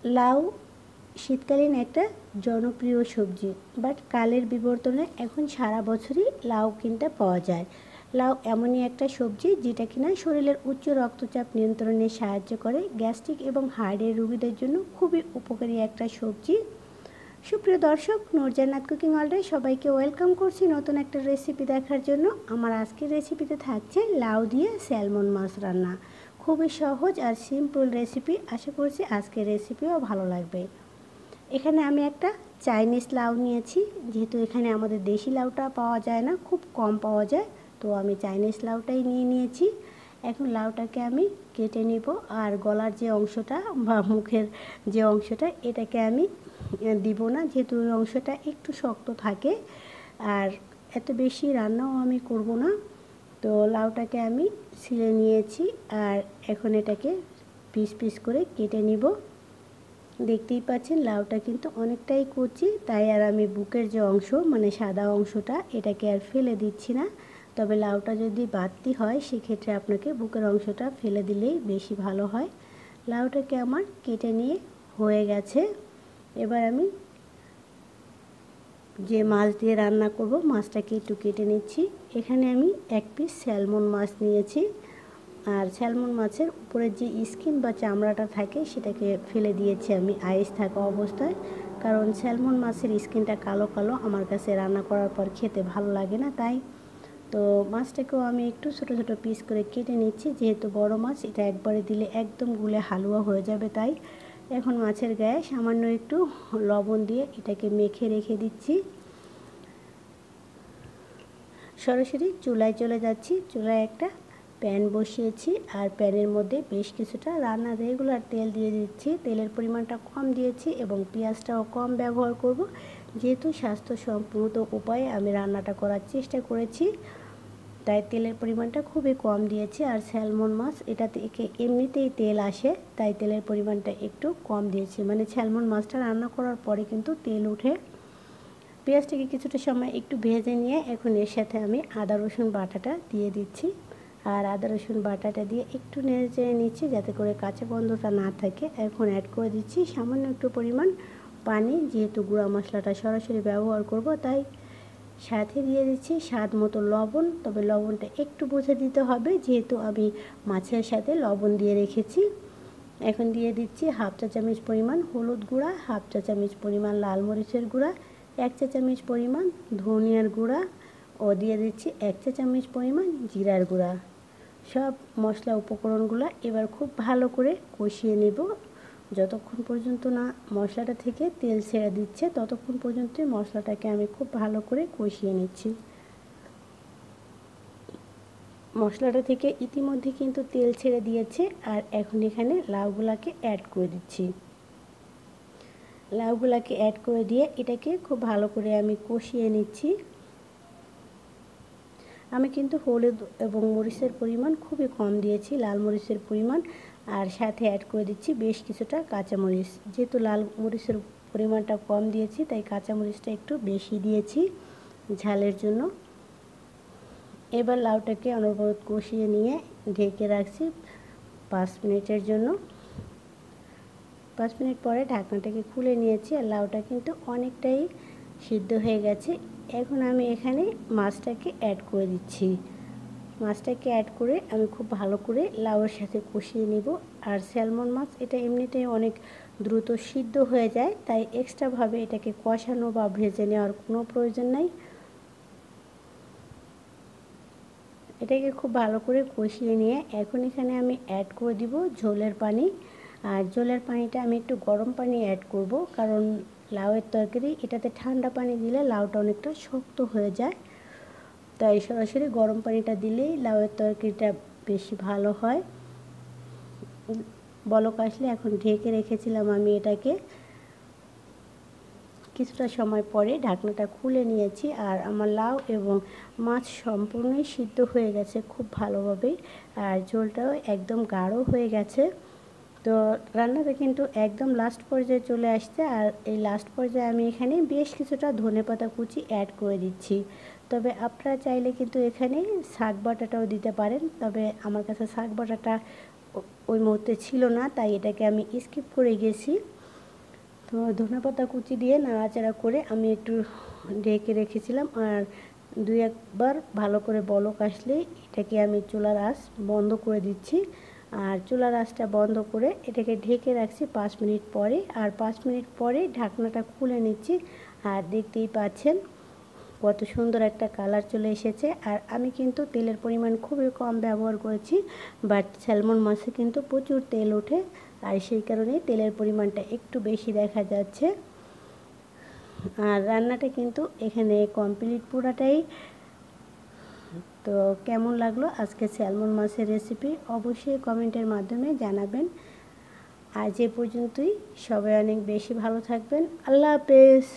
লাউ শীতকালীন একটা জনপ্রিয় সবজি, বাট কালের বিবর্তনে এখন সারা বছরই লাউ কিনতে পাওয়া যায়। লাউ এমনই একটা সবজি যেটা কিনা শরীরের উচ্চ রক্তচাপ নিয়ন্ত্রণে সাহায্য করে। গ্যাস্ট্রিক এবং হার্টের রোগীদের জন্য খুবই উপকারী একটা সবজি। সুপ্রিয় দর্শক, নূরজান্নাত কুকিং ওয়ার্ল্ডে সবাইকে ওয়েলকাম করছি নতুন একটা রেসিপি দেখার জন্য। আমার আজকের রেসিপিতে থাকছে লাউ দিয়ে স্যালমন মাছ রান্না। খুবই সহজ আর সিম্পল রেসিপি। আশা করছি আজকের রেসিপিও ভালো লাগবে। এখানে আমি একটা চাইনিজ লাউ নিয়েছি, যেহেতু এখানে আমাদের দেশি লাউটা পাওয়া যায় না, খুব কম পাওয়া যায়, তো আমি চাইনিজ লাউটাই নিয়েছি। এখন লাউটাকে আমি কেটে নিব, আর গলার যে অংশটা বা মুখের যে অংশটা এটাকে আমি দিব না, যেহেতু ওই অংশটা একটু শক্ত থাকে, আর এত বেশি রান্নাও আমি করব না। তো লাউটাকে আমি ছিলে নিয়েছি, আর এখন এটাকে পিস পিস করে কেটে নিব। দেখতেই পাচ্ছেন লাউটা কিন্তু অনেকটাই কচি, তাই আর আমি বুকের যে অংশ মানে সাদা অংশটা এটাকে আর ফেলে দিচ্ছি না। তবে লাউটা যদি বাড়তি হয় সেক্ষেত্রে আপনাকে বুকের অংশটা ফেলে দিলেই বেশি ভালো হয়। লাউটাকে আমার কেটে নিয়ে হয়ে গেছে। এবার আমি যে মাছ দিয়ে রান্না করব মাছটাকে একটু কেটে নিচ্ছি। এখানে আমি এক পিস স্যালমন মাছ নিয়েছি, আর স্যালমন মাছের উপরের যে স্কিন বা চামড়াটা থাকে সেটাকে ফেলে দিয়েছি আমি আইস থাকা অবস্থায়, কারণ স্যালমন মাছের স্কিনটা কালো কালো আমার কাছে রান্না করার পর খেতে ভালো লাগে না। তাই তো মাছটাকেও আমি একটু ছোটো ছোটো পিস করে কেটে নিচ্ছি, যেহেতু বড় মাছ, এটা একবারে দিলে একদম গুলে হালুয়া হয়ে যাবে। তাই এখন মাছের গায়ে সামান্য একটু লবণ দিয়ে এটাকে মেখে রেখে দিচ্ছি। সরাসরি চুলায় চলে যাচ্ছি। চুলায় একটা প্যান বসিয়েছি, আর প্যানের মধ্যে বেশ কিছুটা রান্নার রেগুলার তেল দিয়ে দিচ্ছি। তেলের পরিমাণটা কম দিয়েছি এবং পেঁয়াজটাও কম ব্যবহার করব, যেহেতু স্বাস্থ্যসম্মত উপায়ে আমি রান্নাটা করার চেষ্টা করেছি, তাই তেলের পরিমাণটা খুবই কম দিয়েছি। আর স্যালমন মাছ এটা থেকে এমনিতেই তেল আসে, তাই তেলের পরিমাণটা একটু কম দিয়েছি, মানে স্যালমন মাছটা রান্না করার পরে কিন্তু তেল ওঠে। পেঁয়াজটাকে কিছুটা সময় একটু ভেজে নিয়ে এখন এর সাথে আমি আদা রসুন বাটাটা দিয়ে দিচ্ছি, আর আদা রসুন বাটাটা দিয়ে একটু নেড়ে চেড়ে নিচ্ছি যাতে করে কাঁচা গন্ধটা না থাকে। এখন অ্যাড করে দিচ্ছি সামান্য একটু পরিমাণ পানি, যেহেতু গুঁড়া মশলাটা সরাসরি ব্যবহার করব, তাই সাথে দিয়ে দিচ্ছি স্বাদ মতো লবণ। তবে লবণটা একটু বুঝে দিতে হবে, যেহেতু আমি মাছের সাথে লবণ দিয়ে রেখেছি। এখন দিয়ে দিচ্ছি হাফ চা চামচ পরিমাণ হলুদ গুঁড়া, হাফ চা চামচ পরিমাণ লাল মরিচের গুঁড়া, 1 চা চামচ পরিমাণ ধনিয়ার গুঁড়া, ও দিয়ে দিচ্ছি 1 চা চামচ পরিমাণ জিরার গুঁড়া। সব মশলা উপকরণগুলো এবার খুব ভালো করে কষিয়ে নেব। যতক্ষণ পর্যন্ত না মশলাটা থেকে তেল ছেড়ে দিচ্ছে ততক্ষণ পর্যন্তই মশলাটাকে আমি খুব ভালো করে কষিয়ে নিচ্ছি। মশলাটা থেকে ইতিমধ্যে কিন্তু তেল ছেড়ে দিয়েছে, আর এখন এখানে লাউগুলাকে অ্যাড করে দিচ্ছি। লাউগুলাকে অ্যাড করে দিয়ে এটাকে খুব ভালো করে আমি কষিয়ে নিচ্ছি। আমি কিন্তু হলুদ এবং মরিচের পরিমাণ খুবই কম দিয়েছি, লাল মরিচের পরিমাণ, আর সাথে অ্যাড করে দিচ্ছি বেশ কিছুটা কাঁচামরিচ। যেহেতু লাল মরিচের পরিমাণটা কম দিয়েছি তাই কাঁচামরিচটা একটু বেশি দিয়েছি ঝালের জন্য। এবার লাউটাকে অনবরত কষিয়ে নিয়ে ঢেকে রাখছি 5 মিনিটের জন্য। 5 মিনিট পরে ঢাকনাটাকে খুলে নিয়েছি, আর লাউটা কিন্তু অনেকটাই সিদ্ধ হয়ে গেছে। এখন আমি এখানে মাছটাকে অ্যাড করে দিচ্ছি। মাছটাকে অ্যাড করে আমি খুব ভালো করে লাউয়ের সাথে কষিয়ে নেব। আর স্যালমন মাছ এটা এমনিতেই অনেক দ্রুত সিদ্ধ হয়ে যায়, তাই এক্সট্রাভাবে এটাকে কষানো বা ভেজে নেওয়ার কোনো প্রয়োজন নাই। এটাকে খুব ভালো করে কষিয়ে নিয়ে এখন এখানে আমি অ্যাড করে দিব ঝোলের পানি। আর ঝোলের পানিটা আমি একটু গরম পানি অ্যাড করব, কারণ লাউয়ের তরকারি এটাতে ঠান্ডা পানি দিলে লাউটা অনেকটা শক্ত হয়ে যায়, তাই সরাসরি গরম পানিটা দিলেই লাউয়ের তরকারিটা বেশি ভালো হয়। বলক আসলে এখন ঢেকে রেখেছিলাম আমি এটাকে। কিছুটা সময় পরে ঢাকনাটা খুলে নিয়েছি, আর আমার লাউ এবং মাছ সম্পূর্ণই সিদ্ধ হয়ে গেছে খুব ভালোভাবে, আর ঝোলটাও একদম গাঢ় হয়ে গেছে। তো রান্নাটা কিন্তু একদম লাস্ট পর্যায়ে চলে আসছে, আর এই লাস্ট পর্যায়ে আমি এখানে বেশ কিছুটা ধনেপাতা কুচি অ্যাড করে দিচ্ছি। তবে আপনারা চাইলে কিন্তু এখানে শাক বাটাটাও দিতে পারেন, তবে আমার কাছে শাক বাটাটা ওই মুহূর্তে ছিল না, তাই এটাকে আমি স্কিপ করে গেছি। তো ধনেপাতা কুচি দিয়ে নাড়াচাড়া করে আমি একটু ঢেকে রেখেছিলাম। আর 2-1 বার ভালো করে বলক আসলে এটাকে আমি চুলার আঁচ বন্ধ করে দিচ্ছি। আর চুলার আঁচটা বন্ধ করে এটাকে ঢেকে রাখছি 5 মিনিট পরে। আর 5 মিনিট পরে ঢাকনাটা খুলে নিচ্ছি। আর দেখতেই পাচ্ছেন কত সুন্দর একটা কালার চলে এসেছে। আর আমি কিন্তু তেলের পরিমাণ খুবই কম ব্যবহার করেছি, বাট স্যালমন মাছে কিন্তু প্রচুর তেল ওঠে, আর সেই কারণে তেলের পরিমাণটা একটু বেশি দেখা যাচ্ছে। আর রান্নাটা কিন্তু এখানে কমপ্লিট পুরাটাই। তো কেমন লাগলো আজকে স্যালমন মাছের রেসিপি অবশ্যই কমেন্টের মাধ্যমে জানাবেন। আজ এ পর্যন্তই। সবাই অনেক বেশি ভালো থাকবেন। আল্লাহ হাফেজ।